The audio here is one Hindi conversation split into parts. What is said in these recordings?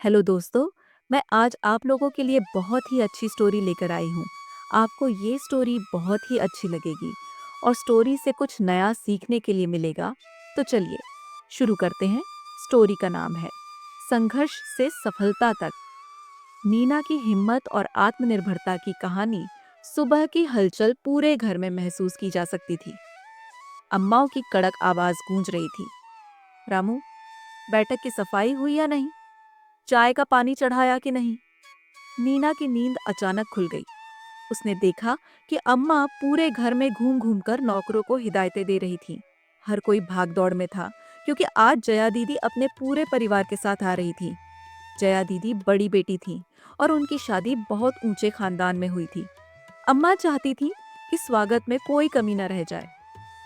हेलो दोस्तों। मैं आज आप लोगों के लिए बहुत ही अच्छी स्टोरी लेकर आई हूँ। आपको ये स्टोरी बहुत ही अच्छी लगेगी और स्टोरी से कुछ नया सीखने के लिए मिलेगा। तो चलिए शुरू करते हैं। स्टोरी का नाम है संघर्ष से सफलता तक। नीना की हिम्मत और आत्मनिर्भरता की कहानी सुबह की हलचल पूरे घर में महसूस की जा सकती थी। अम्माओं की कड़क आवाज गूंज रही थी। रामू, बैठक की सफाई हुई या नहीं? चाय का पानी चढ़ाया कि नहीं? नीना की नींद अचानक खुल गई। उसने देखा कि अम्मा पूरे घर में घूम घूम कर नौकरों को हिदायतें दे रही थी। हर कोई भाग दौड़ में था क्योंकि आज जया दीदी अपने पूरे परिवार के साथ आ रही थी। जया दीदी बड़ी बेटी थी और उनकी शादी बहुत ऊंचे खानदान में हुई थी। अम्मा चाहती थी कि स्वागत में कोई कमी न रह जाए।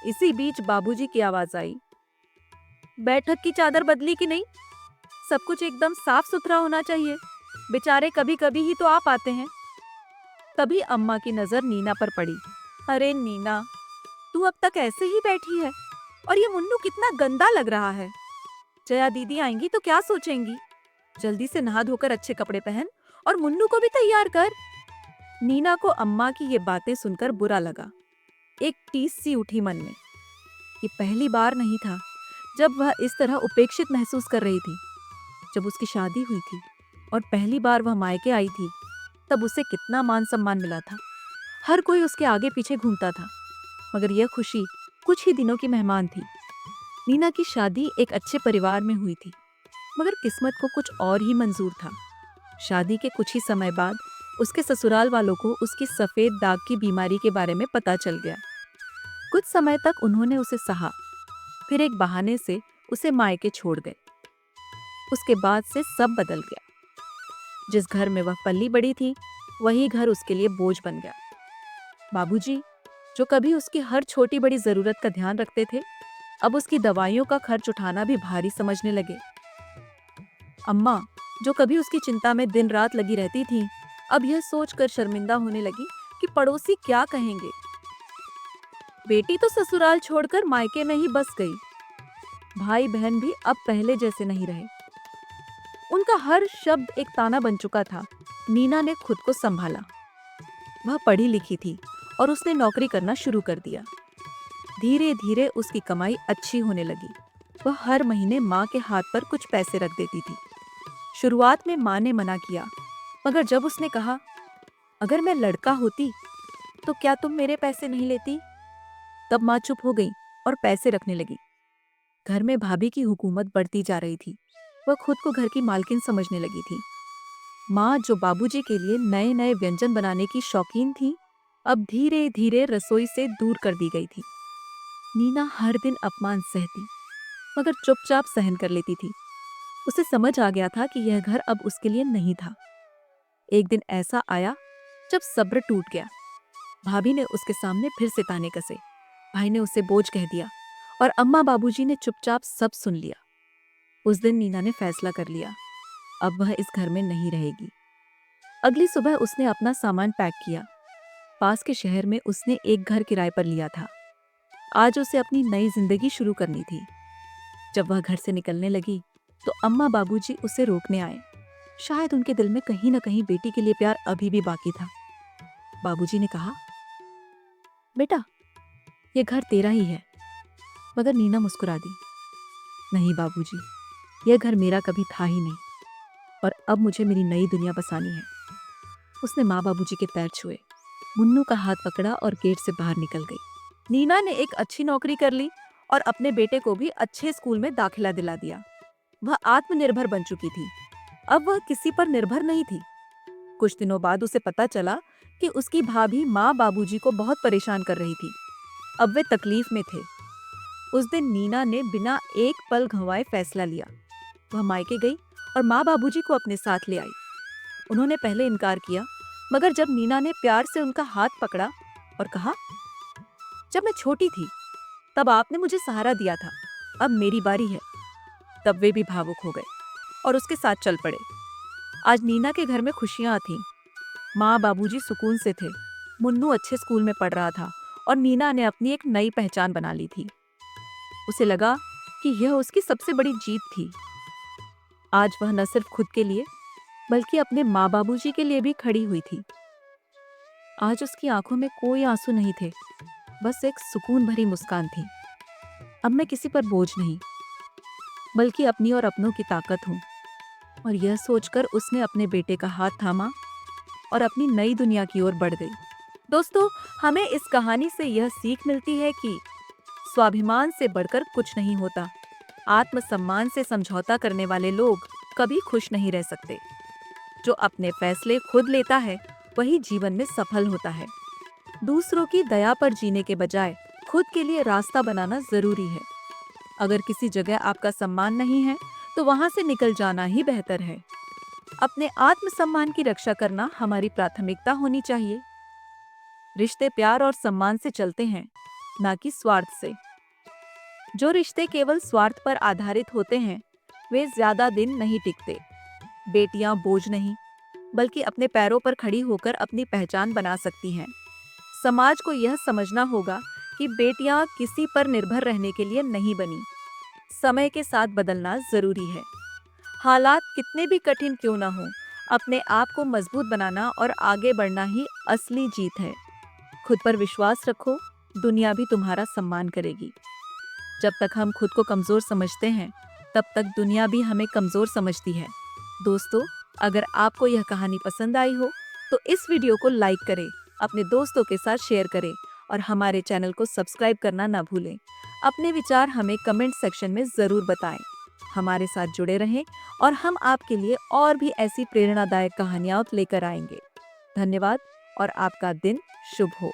इसी बीच बाबूजी की आवाज आई, बैठक की चादर बदली कि नहीं? सब कुछ एकदम साफ सुथरा होना चाहिए। बेचारे कभी कभी ही तो आ पाते हैं। तभी अम्मा की नजर नीना पर पड़ी। अरे नीना, तू अब तक ऐसे ही बैठी है और ये मुन्नू कितना गंदा लग रहा है। जया दीदी आएंगी तो क्या सोचेंगी? जल्दी से नहा धोकर अच्छे कपड़े पहन और मुन्नू को भी तैयार कर। नीना को अम्मा की ये बातें सुनकर बुरा लगा। एक टीस सी उठी मन में। ये पहली बार नहीं था जब वह इस तरह उपेक्षित महसूस कर रही थी। जब उसकी शादी हुई थी और पहली बार वह मायके आई थी, तब उसे कितना मान सम्मान मिला था। हर कोई उसके आगे पीछे घूमता था, मगर यह खुशी कुछ ही दिनों की मेहमान थी। नीना की शादी एक अच्छे परिवार में हुई थी, मगर किस्मत को कुछ और ही मंजूर था। शादी के कुछ ही समय बाद उसके ससुराल वालों को उसकी सफेद दाग की बीमारी के बारे में पता चल गया। कुछ समय तक उन्होंने उसे सहा, फिर एक बहाने से उसे मायके छोड़ गए। उसके बाद से सब बदल गया। जिस घर में वह पली बड़ी थी, वही घर उसके लिए बोझ बन गया। बाबूजी, जो कभी उसकी हर छोटी बड़ी जरूरत का ध्यान रखते थे, अब उसकी दवाइयों का खर्च उठाना भी भारी समझने लगे। अम्मा, जो कभी उसकी चिंता में दिन रात लगी रहती थी, अब यह सोचकर शर्मिंदा होने लगी कि पड़ोसी क्या कहेंगे। बेटी तो ससुराल छोड़कर मायके में ही बस गई। भाई बहन भी अब पहले जैसे नहीं रहे। उनका हर शब्द एक ताना बन चुका था। नीना ने खुद को संभाला। वह पढ़ी लिखी थी और उसने नौकरी करना शुरू कर दिया। धीरे धीरे उसकी कमाई अच्छी होने लगी। वह हर महीने माँ के हाथ पर कुछ पैसे रख देती थी। शुरुआत में माँ ने मना किया, मगर जब उसने कहा, अगर मैं लड़का होती तो क्या तुम मेरे पैसे नहीं लेती? तब माँ चुप हो गई और पैसे रखने लगी। घर में भाभी की हुकूमत बढ़ती जा रही थी। वह खुद को घर की मालकिन समझने लगी थी। माँ, जो बाबूजी के लिए नए नए व्यंजन बनाने की शौकीन थी, अब धीरे धीरे रसोई से दूर कर दी गई थी। नीना हर दिन अपमान सहती, मगर चुपचाप सहन कर लेती थी। उसे समझ आ गया था कि यह घर अब उसके लिए नहीं था। एक दिन ऐसा आया जब सब्र टूट गया। भाभी ने उसके सामने फिर से ताने कसे। भाई ने उसे बोझ कह दिया और अम्मा बाबूजी ने चुपचाप सब सुन लिया। उस दिन नीना ने फैसला कर लिया, अब वह इस घर में नहीं रहेगी। अगली सुबह उसने अपना सामान पैक किया। पास के शहर में उसने एक घर किराए पर लिया था। आज उसे अपनी नई जिंदगी शुरू करनी थी। जब वह घर से निकलने लगी तो अम्मा बाबूजी उसे रोकने आए। शायद उनके दिल में कहीं ना कहीं बेटी के लिए प्यार अभी भी बाकी था। बाबूजी ने कहा, बेटा, ये घर तेरा ही है। मगर नीना मुस्कुरा दी। नहीं बाबूजी, यह घर मेरा कभी था ही नहीं और अब मुझे मेरी नई दुनिया बसानी है। उसने माँ बाबूजी के पैर छुए, मुन्नू का हाथ पकड़ा और गेट से बाहर निकल गई। नीना ने एक अच्छी नौकरी कर ली और अपने बेटे को भी अच्छे स्कूल में दाखिला दिला दिया। वह आत्मनिर्भर बन चुकी थी। अब वह किसी पर निर्भर नहीं थी। कुछ दिनों बाद उसे पता चला कि उसकी भाभी माँ बाबूजी को बहुत परेशान कर रही थी। अब वे तकलीफ में थे। उस दिन नीना ने बिना एक पल गंवाए फैसला लिया। वह मायके गई और माँ बाबूजी को अपने साथ ले आई। उन्होंने पहले इनकार किया, मगर जब नीना ने प्यार से उनका हाथ पकड़ा और कहा, जब मैं छोटी थी तब आपने मुझे सहारा दिया था, अब मेरी बारी है, तब वे भी भावुक हो गए और उसके साथ चल पड़े। आज नीना के घर में खुशियां थीं। माँ बाबूजी सुकून से थे। मुन्नू अच्छे स्कूल में पढ़ रहा था और नीना ने अपनी एक नई पहचान बना ली थी। उसे लगा कि यह उसकी सबसे बड़ी जीत थी। आज वह न सिर्फ खुद के लिए बल्कि अपने माँ बाबूजी के लिए भी खड़ी हुई थी। आज उसकी आंखों में कोई आंसू नहीं थे, बस एक सुकून भरी मुस्कान थी। अब मैं किसी पर बोझ नहीं, बल्कि अपनी और अपनों की ताकत हूँ। और यह सोचकर उसने अपने बेटे का हाथ थामा और अपनी नई दुनिया की ओर बढ़ गई। दोस्तों, हमें इस कहानी से यह सीख मिलती है कि स्वाभिमान से बढ़कर कुछ नहीं होता। आत्मसम्मान से समझौता करने वाले लोग कभी खुश नहीं रह सकते। जो अपने फैसले खुद लेता है, वही जीवन में सफल होता है। दूसरों की दया पर जीने के बजाय खुद के लिए रास्ता बनाना जरूरी है। अगर किसी जगह आपका सम्मान नहीं है, तो वहां से निकल जाना ही बेहतर है। अपने आत्मसम्मान की रक्षा करना हमारी प्राथमिकता होनी चाहिए। रिश्ते प्यार और सम्मान से चलते हैं, ना कि स्वार्थ से। जो रिश्ते केवल स्वार्थ पर आधारित होते हैं, वे ज्यादा दिन नहीं टिकते। बेटियां बोझ नहीं, बल्कि अपने पैरों पर खड़ी होकर अपनी पहचान बना सकती हैं। समाज को यह समझना होगा कि बेटियां किसी पर निर्भर रहने के लिए नहीं बनी। समय के साथ बदलना जरूरी है। हालात कितने भी कठिन क्यों ना हो, अपने आप को मजबूत बनाना और आगे बढ़ना ही असली जीत है। खुद पर विश्वास रखो, दुनिया भी तुम्हारा सम्मान करेगी। जब तक हम खुद को कमजोर समझते हैं, तब तक दुनिया भी हमें कमजोर समझती है। दोस्तों, अगर आपको यह कहानी पसंद आई हो, तो इस वीडियो को लाइक करें, अपने दोस्तों के साथ शेयर करें और हमारे चैनल को सब्सक्राइब करना ना भूलें। अपने विचार हमें कमेंट सेक्शन में जरूर बताएं। हमारे साथ जुड़े रहें और हम आपके लिए और भी ऐसी प्रेरणादायक कहानियां लेकर आएंगे। धन्यवाद और आपका दिन शुभ हो।